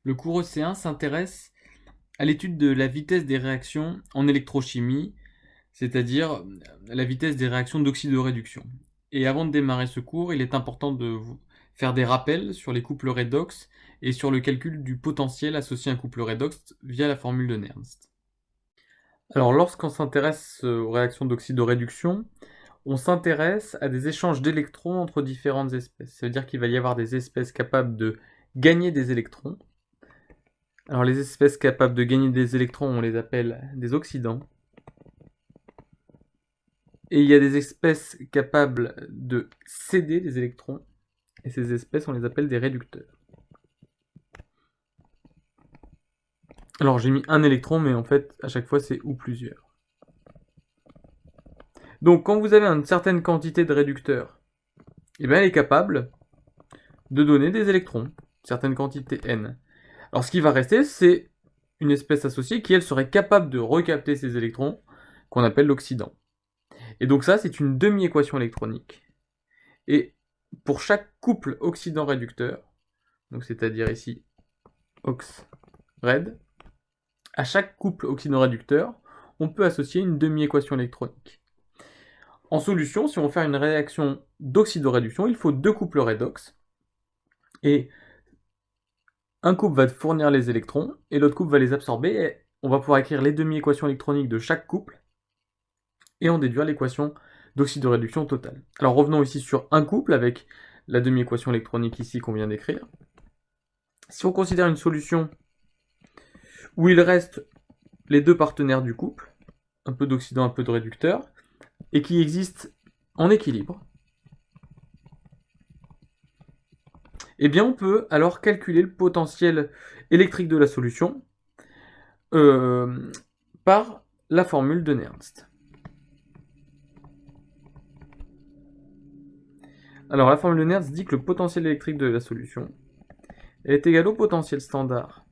Le cours EC1 s'intéresse à l'étude de la vitesse des réactions en électrochimie, c'est-à-dire la vitesse des réactions d'oxydoréduction. Et avant de démarrer ce cours, il est important de vous faire des rappels sur les couples redox et sur le calcul du potentiel associé à un couple redox via la formule de Nernst. Alors lorsqu'on s'intéresse aux réactions d'oxydoréduction, on s'intéresse à des échanges d'électrons entre différentes espèces. Ça veut dire qu'il va y avoir des espèces capables de gagner des électrons. Alors les espèces capables de gagner des électrons, on les appelle des oxydants. Et il y a des espèces capables de céder des électrons, et ces espèces, on les appelle des réducteurs. Alors j'ai mis un électron, mais en fait, à chaque fois, c'est ou plusieurs. Donc quand vous avez une certaine quantité de réducteurs, eh bien, elle est capable de donner des électrons, une certaine quantité n. Alors ce qui va rester, c'est une espèce associée qui, elle, serait capable de recapter ces électrons, qu'on appelle l'oxydant. Et donc ça, c'est une demi-équation électronique. Et pour chaque couple oxydant-réducteur, donc c'est-à-dire ici ox-red, à chaque couple oxydant-réducteur, on peut associer une demi-équation électronique. En solution, si on veut faire une réaction d'oxydoréduction, il faut deux couples redox. Et un couple va fournir les électrons, et l'autre couple va les absorber, et on va pouvoir écrire les demi-équations électroniques de chaque couple, et en déduire l'équation d'oxydoréduction totale. Alors revenons ici sur un couple, avec la demi-équation électronique ici qu'on vient d'écrire. Si on considère une solution où il reste les deux partenaires du couple, un peu d'oxydant, un peu de réducteur, et qui existent en équilibre, eh bien on peut alors calculer le potentiel électrique de la solution par la formule de Nernst. Alors la formule de Nernst dit que le potentiel électrique de la solution est égal au potentiel standard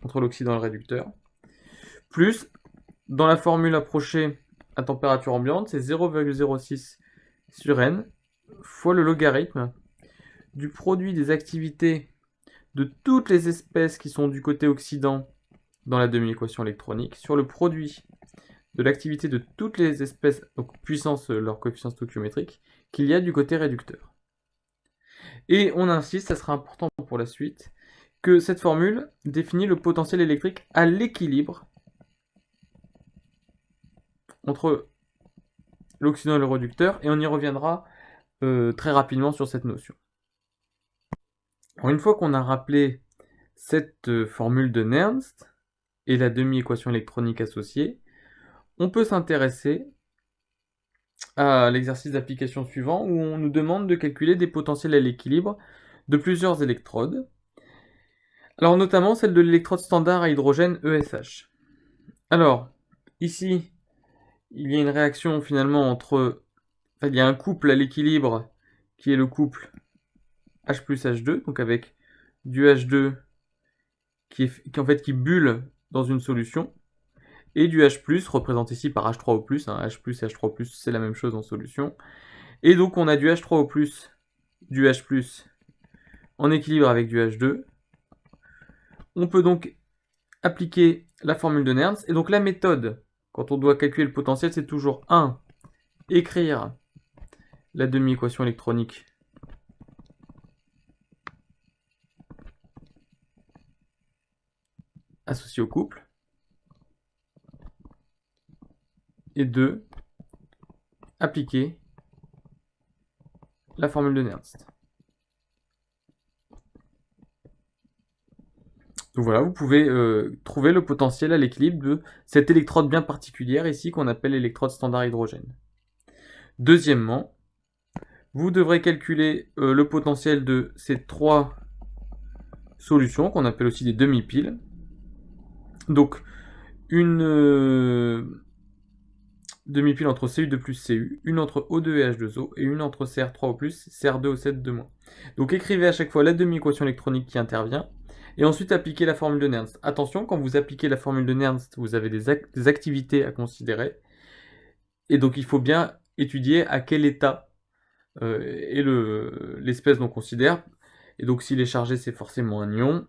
entre l'oxydant et le réducteur, plus, dans la formule approchée à température ambiante, c'est 0,06 sur n fois le logarithme du produit des activités de toutes les espèces qui sont du côté oxydant dans la demi-équation électronique sur le produit de l'activité de toutes les espèces, donc puissance leur coefficient stoichiométrique, qu'il y a du côté réducteur. Et on insiste, ça sera important pour la suite, que cette formule définit le potentiel électrique à l'équilibre entre l'oxydant et le réducteur, et on y reviendra très rapidement sur cette notion. Alors, une fois qu'on a rappelé cette formule de Nernst et la demi-équation électronique associée, on peut s'intéresser à l'exercice d'application suivant où on nous demande de calculer des potentiels à l'équilibre de plusieurs électrodes. Alors notamment celle de l'électrode standard à hydrogène ESH. Alors, ici, il y a une réaction finalement entre... Enfin, il y a un couple à l'équilibre qui est le couple H plus H2, donc avec du H2 qui bulle dans une solution, et du H+, représenté ici par H3O+, H+, et H3O+, c'est la même chose en solution. Et donc on a du H3O+, du H+, en équilibre avec du H2. On peut donc appliquer la formule de Nernst, et donc la méthode, quand on doit calculer le potentiel, c'est toujours 1. Écrire la demi-équation électronique associée au couple, et 2. Appliquer la formule de Nernst. Donc voilà, vous pouvez trouver le potentiel à l'équilibre de cette électrode bien particulière ici qu'on appelle l'électrode standard hydrogène. Deuxièmement, vous devrez calculer le potentiel de ces trois solutions qu'on appelle aussi des demi-piles. Donc une demi-pile entre Cu2 plus Cu, une entre O2 et H2O et une entre Cr3O plus Cr2O7 de moins. Donc écrivez à chaque fois la demi-équation électronique qui intervient et ensuite appliquez la formule de Nernst. Attention, quand vous appliquez la formule de Nernst, vous avez des activités à considérer et donc il faut bien étudier à quel état est l'espèce dont on considère. Et donc s'il est chargé, c'est forcément un ion.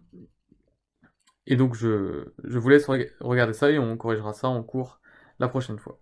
Et donc je vous laisse regarder ça et on corrigera ça en cours la prochaine fois.